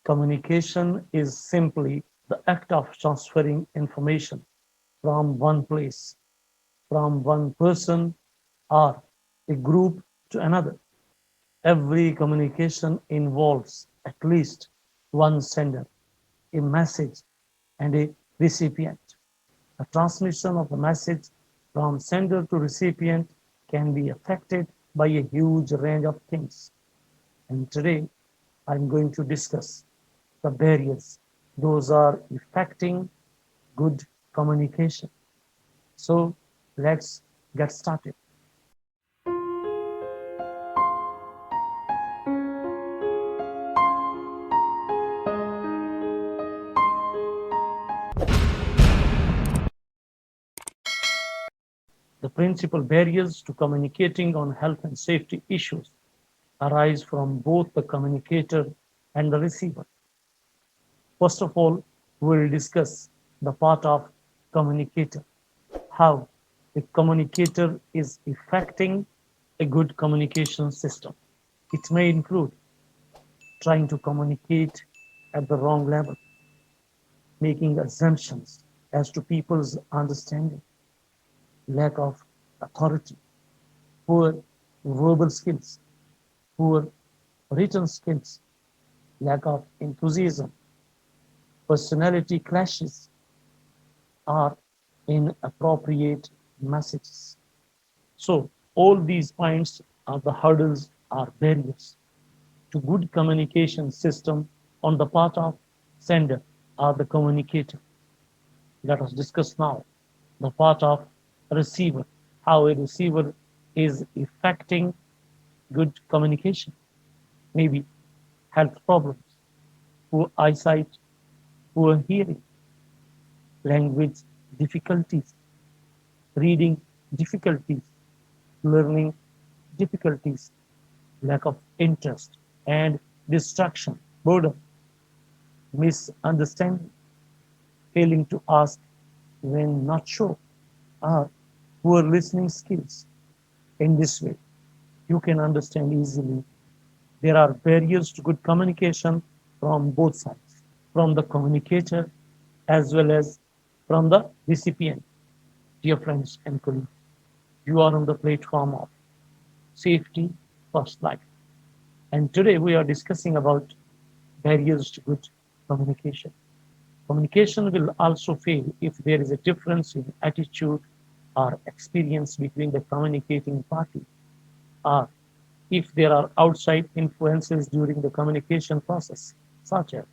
Communication is simply the act of transferring information from one place, from one person or a group to another. Every communication involves at least one sender, a message, and a recipient. The transmission of a message from sender to recipient can be affected by a huge range of things. And today I'm going to discuss the barriers. Those are affecting good communication. So let's get started. The principal barriers to communicating on health and safety issues arise from both the communicator and the receiver. First of all, we will discuss the part of communicator, how a communicator is affecting a good communication system. It may include trying to communicate at the wrong level, making assumptions as to people's understanding, lack of authority, poor verbal skills, poor written skills, lack of enthusiasm, personality clashes, or inappropriate messages. So, all these points are the hurdles or barriers to good communication system on the part of sender or the communicator. Let us discuss now the part of receiver, how a receiver is affecting good communication. Maybe health problems, poor eyesight, poor hearing, language difficulties, reading difficulties, learning difficulties, lack of interest and distraction, boredom, misunderstanding, failing to ask when not sure, or poor listening skills. In this way, you can understand easily there are barriers to good communication from both sides, from the communicator as well as from the recipient. Dear friends and colleagues, you are on the platform of Safety First Life. And today we are discussing about barriers to good communication. Communication will also fail if there is a difference in attitude or experience between the communicating party, or if there are outside influences during the communication process, such as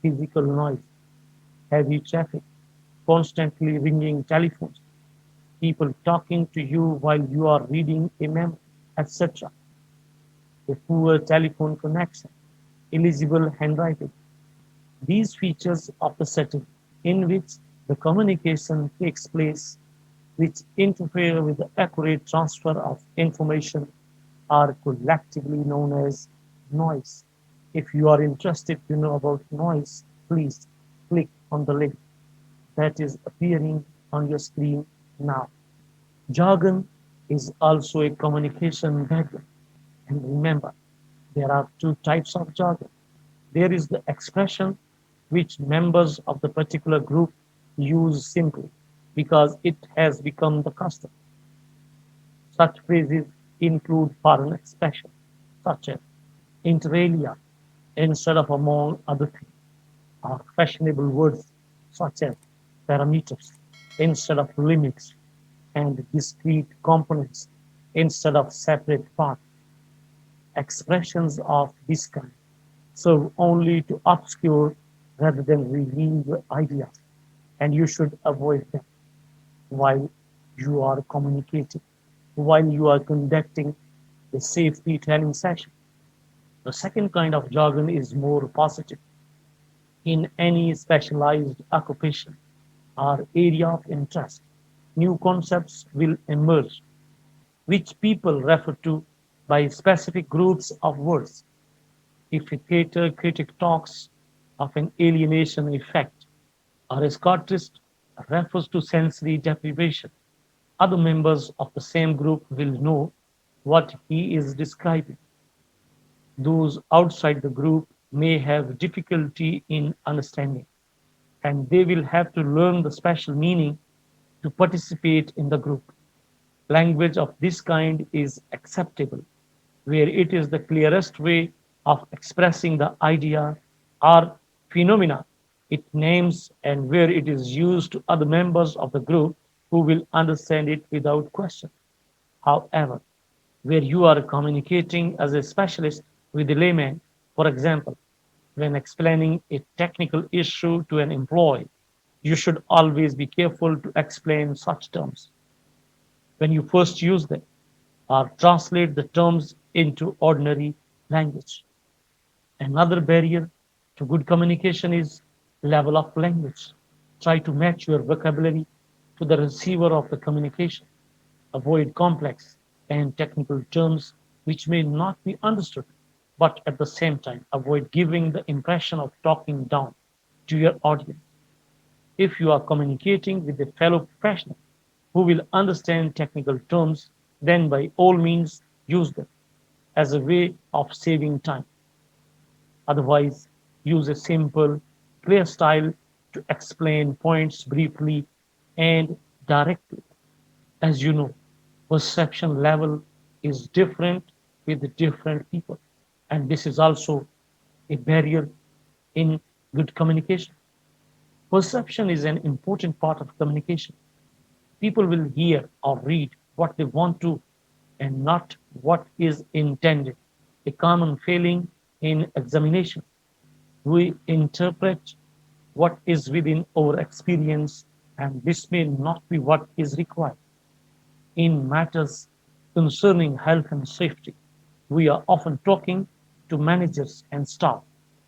physical noise, heavy traffic, constantly ringing telephones, people talking to you while you are reading a memo, etc. A poor telephone connection, illegible handwriting. These features of the setting in which the communication takes place, which interfere with the accurate transfer of information, are collectively known as noise. If you are interested to know about noise, please click on the link that is appearing on your screen now. Jargon is also a communication barrier. And remember, there are two types of jargon. There is the expression which members of the particular group use simply because it has become the custom. Such phrases include foreign expressions such as inter alia instead of among other things, or fashionable words such as parameters instead of limits and discrete components instead of separate parts. Expressions of this kind serve only to obscure rather than reveal the ideas, and you should avoid them while you are communicating, while you are conducting a safety training session. The second kind of jargon is more positive. In any specialized occupation or area of interest, new concepts will emerge, which people refer to by specific groups of words. If a theater critic talks of an alienation effect, or a Scotist refers to sensory deprivation, other members of the same group will know what he is describing. Those outside the group may have difficulty in understanding, and they will have to learn the special meaning to participate in the group. Language of this kind is acceptable where it is the clearest way of expressing the idea or phenomena it names, and where it is used to other members of the group who will understand it without question. However, where you are communicating as a specialist with a layman, for example, when explaining a technical issue to an employee, you should always be careful to explain such terms when you first use them, or translate the terms into ordinary language. Another barrier to good communication is level of language. Try to match your vocabulary to the receiver of the communication. Avoid complex and technical terms which may not be understood, but at the same time, avoid giving the impression of talking down to your audience. If you are communicating with a fellow professional who will understand technical terms, then by all means use them as a way of saving time. Otherwise, use a simple, clear style to explain points briefly and directly. As you know, perception level is different with different people, and this is also a barrier in good communication. Perception is an important part of communication. People will hear or read what they want to and not what is intended. A common failing in examination. We interpret what is within our experience, and this may not be what is required. In matters concerning health and safety, we are often talking to managers and staff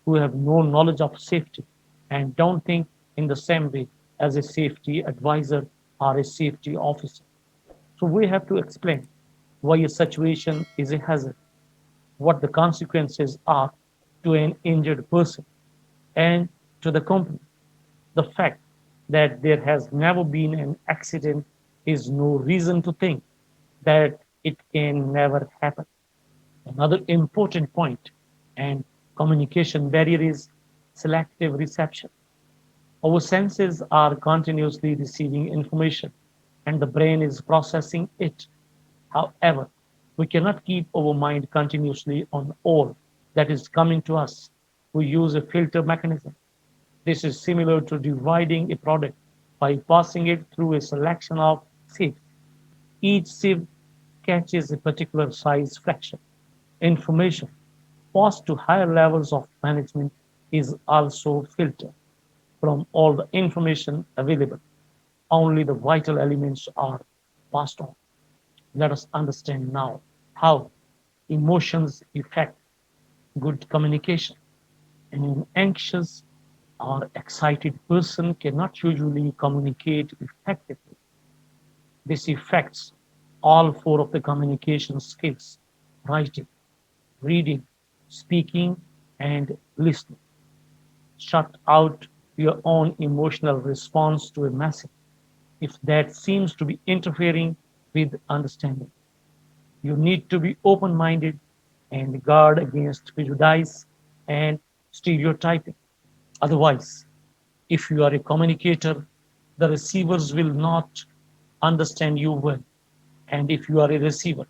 who have no knowledge of safety and don't think in the same way as a safety advisor or a safety officer. So we have to explain why a situation is a hazard, what the consequences are to an injured person and to the company. The fact that there has never been an accident is no reason to think that it can never happen. Another important point and communication barrier is selective reception. Our senses are continuously receiving information and the brain is processing it. However, we cannot keep our mind continuously on all that is coming to us. We use a filter mechanism. This is similar to dividing a product by passing it through a selection of sieves. Each sieve catches a particular size fraction. Information passed to higher levels of management is also filtered. From all the information available, only the vital elements are passed on. Let us understand now how emotions affect good communication. An anxious or excited person cannot usually communicate effectively. This affects all four of the communication skills: writing, reading, speaking, and listening. Shut out your own emotional response to a message if that seems to be interfering with understanding. You need to be open minded and guard against prejudice and stereotyping. Otherwise, if you are a communicator, the receivers will not understand you well. And if you are a receiver,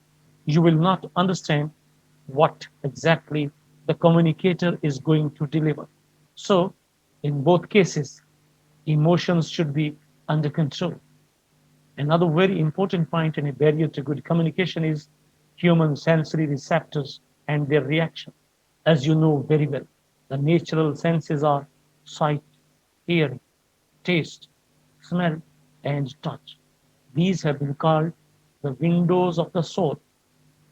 you will not understand what exactly the communicator is going to deliver. So, in both cases, emotions should be under control. Another very important point and a barrier to good communication is human sensory receptors and their reaction. As you know very well, the natural senses are sight, hearing, taste, smell, and touch. These have been called the windows of the soul.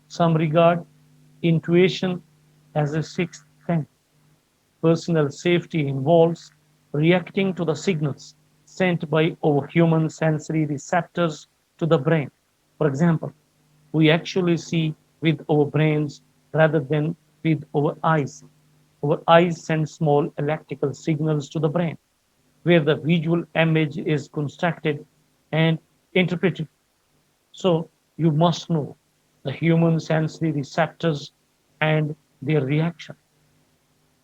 Some regard intuition as a sixth sense. Personal safety involves reacting to the signals sent by our human sensory receptors to the brain. For example, we actually see with our brains rather than with our eyes. Our eyes send small electrical signals to the brain, where the visual image is constructed and interpreted. So you must know the human sensory receptors and their reaction.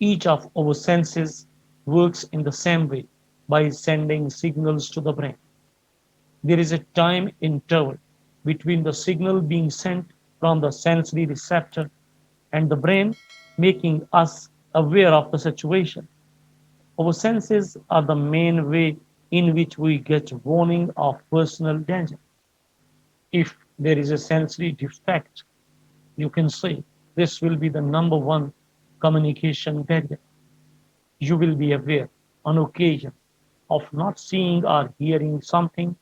Each of our senses works in the same way by sending signals to the brain. There is a time interval between the signal being sent from the sensory receptor and the brain making us aware of the situation. Our senses are the main way in which we get warning of personal danger. If there is a sensory defect, you can say this will be the number one communication barrier. You will be aware on occasion of not seeing or hearing something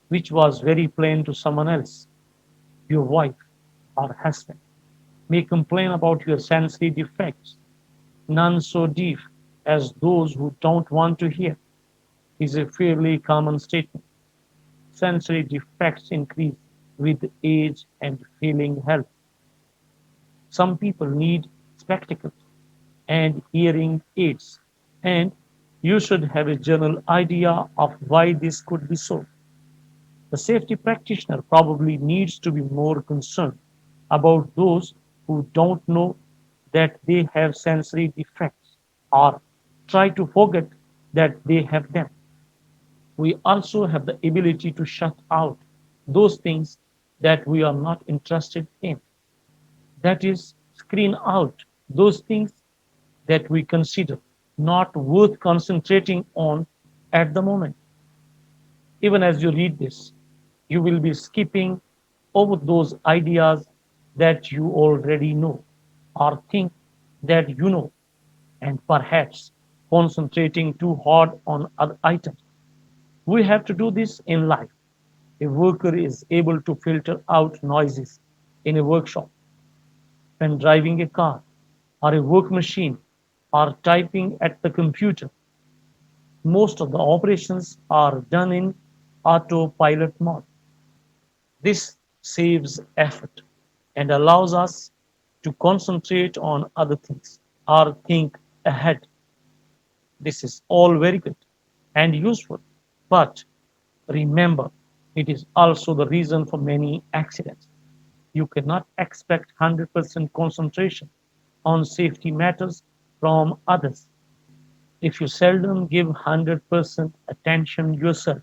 which was very plain to someone else. Your wife or husband may complain about your sensory defects, none so deep as those who don't want to hear, is a fairly common statement. Sensory defects increase with age and failing health. Some people need spectacles and hearing aids, and you should have a general idea of why this could be so. The safety practitioner probably needs to be more concerned about those who don't know that they have sensory defects or try to forget that they have them. We also have the ability to shut out those things that we are not interested in. That is, screen out those things that we consider not worth concentrating on at the moment. Even as you read this, you will be skipping over those ideas that you already know or think that you know, and perhaps concentrating too hard on other items. We have to do this in life. A worker is able to filter out noises in a workshop when driving a car or a work machine or typing at the computer. Most of the operations are done in autopilot mode. This saves effort and allows us to concentrate on other things or think ahead. This is all very good and useful, but remember, it is also the reason for many accidents. You cannot expect 100% concentration on safety matters from others if you seldom give 100% attention yourself.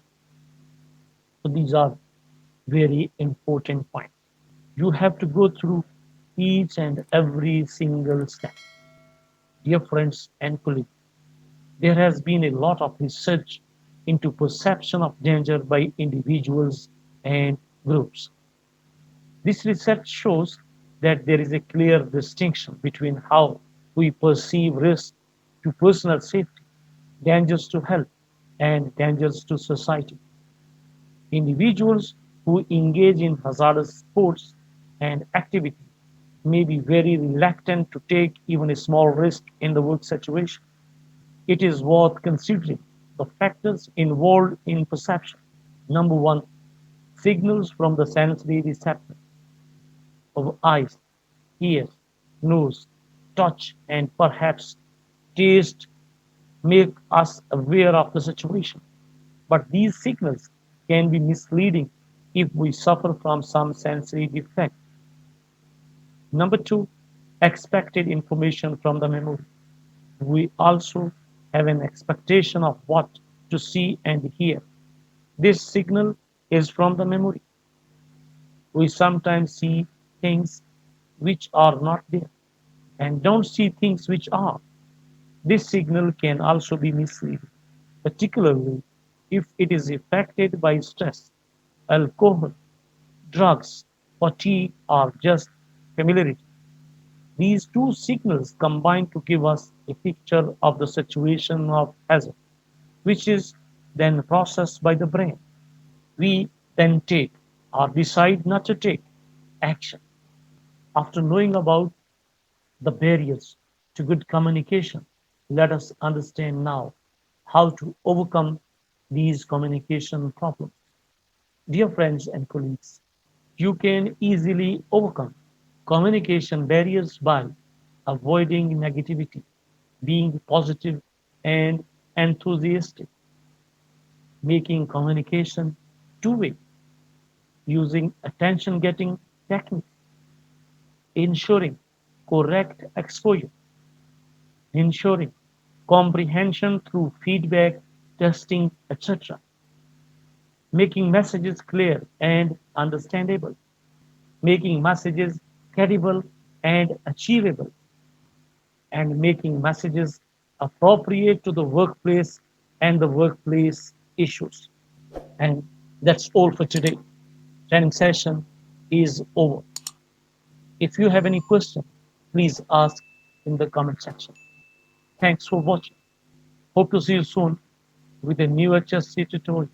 So these are very important points. You have to go through each and every single step. Dear friends and colleagues, there has been a lot of research into perception of danger by individuals and groups. This research shows that there is a clear distinction between how we perceive risk to personal safety, dangers to health, and dangers to society. Individuals who engage in hazardous sports and activities may be very reluctant to take even a small risk in the work situation. It is worth considering the factors involved in perception. Number one, signals from the sensory receptors of eyes, ears, nose, touch, and perhaps taste make us aware of the situation. But these signals can be misleading if we suffer from some sensory defect. Number two, expected information from the memory. We also have an expectation of what to see and hear. This signal is from the memory. We sometimes see things which are not there and don't see things which are. This signal can also be misleading, particularly if it is affected by stress, alcohol, drugs, fatigue, or just familiarity. These two signals combine to give us a picture of the situation of hazard, which is then processed by the brain. We then take or decide not to take action. After knowing about the barriers to good communication, let us understand now how to overcome these communication problems. Dear friends and colleagues, you can easily overcome communication barriers by avoiding negativity, being positive and enthusiastic, making communication two-way, using attention-getting techniques, ensuring correct exposure, ensuring comprehension through feedback, testing, etc., making messages clear and understandable, making messages credible and achievable, and making messages appropriate to the workplace and the workplace issues. And that's all for today. Training session is over. If you have any question, please ask in the comment section. Thanks for watching. Hope to see you soon with a new HSC tutorial.